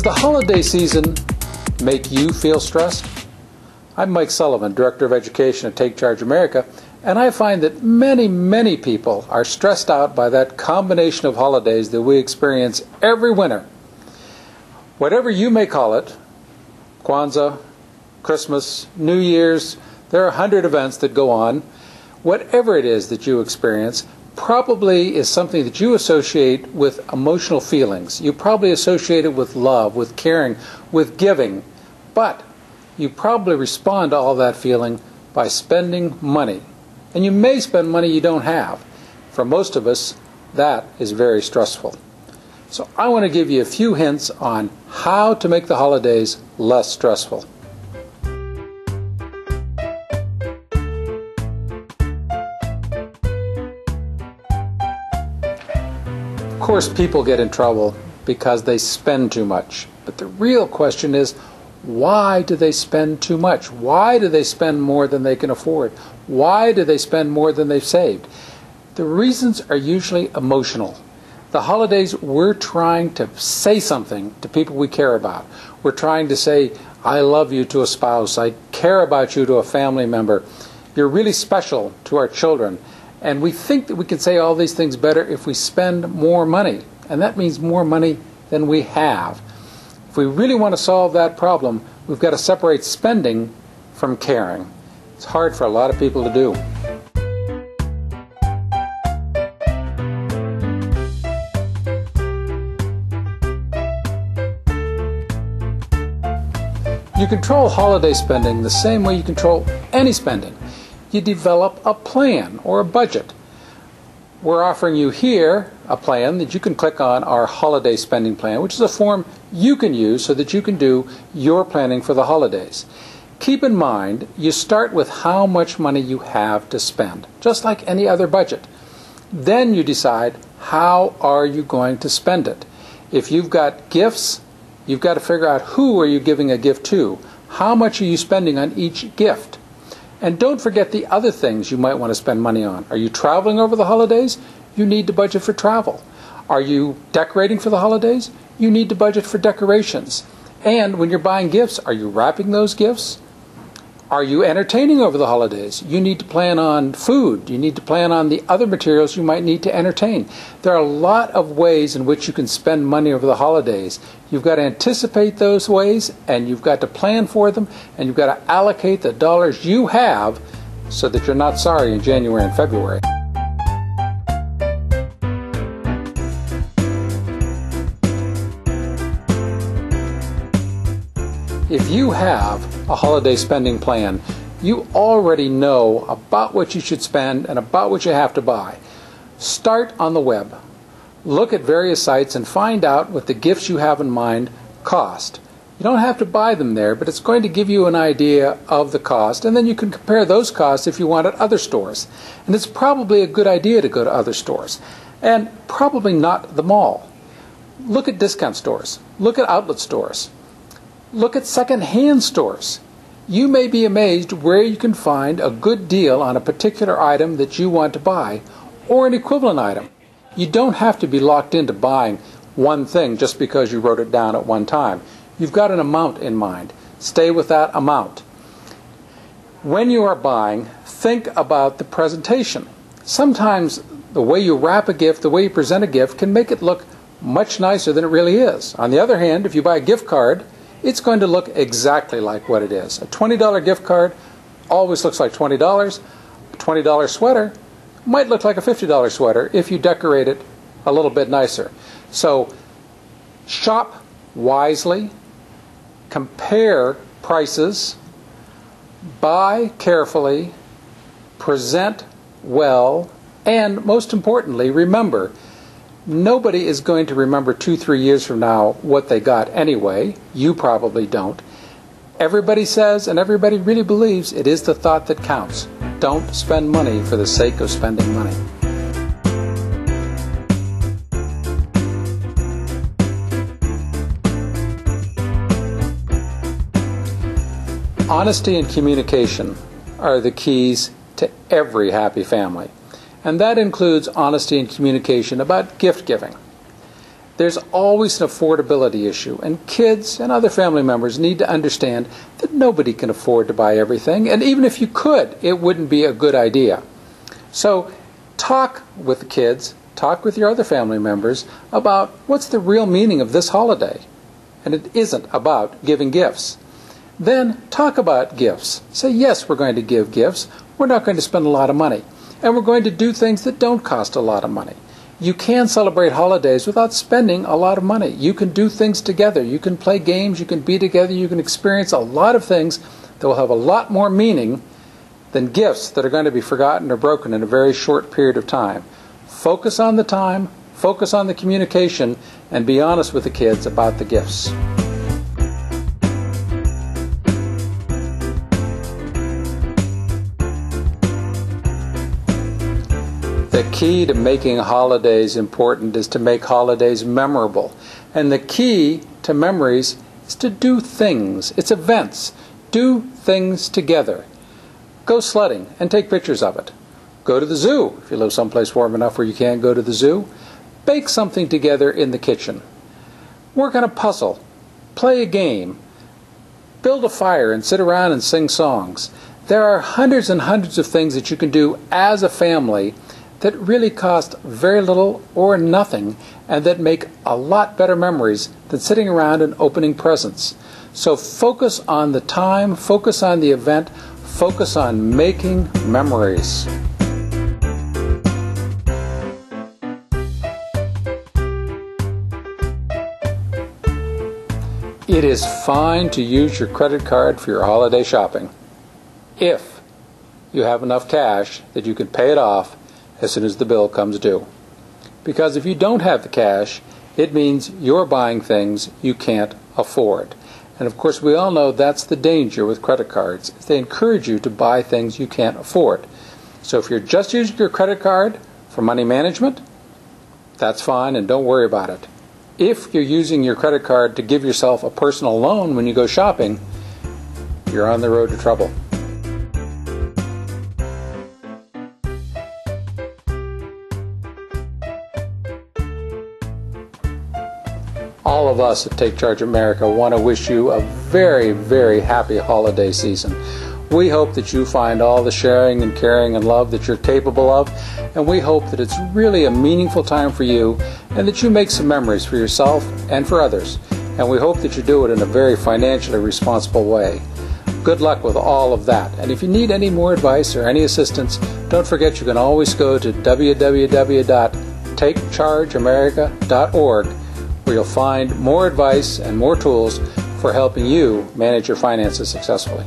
Does the holiday season make you feel stressed? I'm Mike Sullivan, Director of Education at Take Charge America, and I find that many people are stressed out by that combination of holidays that we experience every winter. Whatever you may call it, Kwanzaa, Christmas, New Year's, there are 100 events that go on. Whatever it is that you experience probably is something that you associate with emotional feelings. You probably associate it with love, with caring, with giving. But you probably respond to all that feeling by spending money. And you may spend money you don't have. For most of us, that is very stressful. So I want to give you a few hints on how to make the holidays less stressful. Of course, people get in trouble because they spend too much. But the real question is, why do they spend too much? Why do they spend more than they can afford? Why do they spend more than they've saved? The reasons are usually emotional. The holidays, we're trying to say something to people we care about. We're trying to say, I love you to a spouse. I care about you to a family member. You're really special to our children. And we think that we can say all these things better if we spend more money. And that means more money than we have. If we really want to solve that problem, we've got to separate spending from caring. It's hard for a lot of people to do. You control holiday spending the same way you control any spending. You develop a plan or a budget. We're offering you here a plan that you can click on, our holiday spending plan, which is a form you can use so that you can do your planning for the holidays. Keep in mind, you start with how much money you have to spend, just like any other budget. Then you decide, how are you going to spend it? If you've got gifts, you've got to figure out who are you giving a gift to. How much are you spending on each gift? And don't forget the other things you might want to spend money on. Are you traveling over the holidays? You need to budget for travel. Are you decorating for the holidays? You need to budget for decorations. And when you're buying gifts, are you wrapping those gifts? Are you entertaining over the holidays? You need to plan on food. You need to plan on the other materials you might need to entertain. There are a lot of ways in which you can spend money over the holidays. You've got to anticipate those ways, and you've got to plan for them, and you've got to allocate the dollars you have so that you're not sorry in January and February. If you have a holiday spending plan, you already know about what you should spend and about what you have to buy. Start on the web. Look at various sites and find out what the gifts you have in mind cost. You don't have to buy them there, but it's going to give you an idea of the cost, and then you can compare those costs if you want at other stores. And it's probably a good idea to go to other stores, and probably not the mall. Look at discount stores. Look at outlet stores. Look at second-hand stores. You may be amazed where you can find a good deal on a particular item that you want to buy, or an equivalent item. You don't have to be locked into buying one thing just because you wrote it down at one time. You've got an amount in mind. Stay with that amount. When you are buying, think about the presentation. Sometimes the way you wrap a gift, the way you present a gift, can make it look much nicer than it really is. On the other hand, if you buy a gift card, it's going to look exactly like what it is. A $20 gift card always looks like $20. A $20 sweater might look like a $50 sweater if you decorate it a little bit nicer. So shop wisely, compare prices, buy carefully, present well, and most importantly, remember, nobody is going to remember 2-3 years from now what they got anyway. You probably don't. Everybody says, and everybody really believes, it is the thought that counts. Don't spend money for the sake of spending money. Honesty and communication are the keys to every happy family. And that includes honesty and communication about gift giving. There's always an affordability issue, and kids and other family members need to understand that nobody can afford to buy everything, and even if you could, it wouldn't be a good idea. So talk with the kids, talk with your other family members about what's the real meaning of this holiday. And it isn't about giving gifts. Then talk about gifts. Say, yes, we're going to give gifts. We're not going to spend a lot of money. And we're going to do things that don't cost a lot of money. You can celebrate holidays without spending a lot of money. You can do things together. You can play games. You can be together. You can experience a lot of things that will have a lot more meaning than gifts that are going to be forgotten or broken in a very short period of time. Focus on the time, focus on the communication, and be honest with the kids about the gifts. The key to making holidays important is to make holidays memorable. And the key to memories is to do things. It's events. Do things together. Go sledding and take pictures of it. Go to the zoo if you live someplace warm enough where you can go to the zoo. Bake something together in the kitchen. Work on a puzzle. Play a game. Build a fire and sit around and sing songs. There are hundreds and hundreds of things that you can do as a family that really cost very little or nothing and that make a lot better memories than sitting around and opening presents. So focus on the time, focus on the event, focus on making memories. It is fine to use your credit card for your holiday shopping if you have enough cash that you can pay it off as soon as the bill comes due. Because if you don't have the cash, it means you're buying things you can't afford. And of course, we all know that's the danger with credit cards. They encourage you to buy things you can't afford. So if you're just using your credit card for money management, that's fine and don't worry about it. If you're using your credit card to give yourself a personal loan when you go shopping, you're on the road to trouble. All of us at Take Charge America want to wish you a very, very happy holiday season. We hope that you find all the sharing and caring and love that you're capable of, and we hope that it's really a meaningful time for you and that you make some memories for yourself and for others. And we hope that you do it in a very financially responsible way. Good luck with all of that. And if you need any more advice or any assistance, don't forget you can always go to www.takechargeamerica.org, where you'll find more advice and more tools for helping you manage your finances successfully.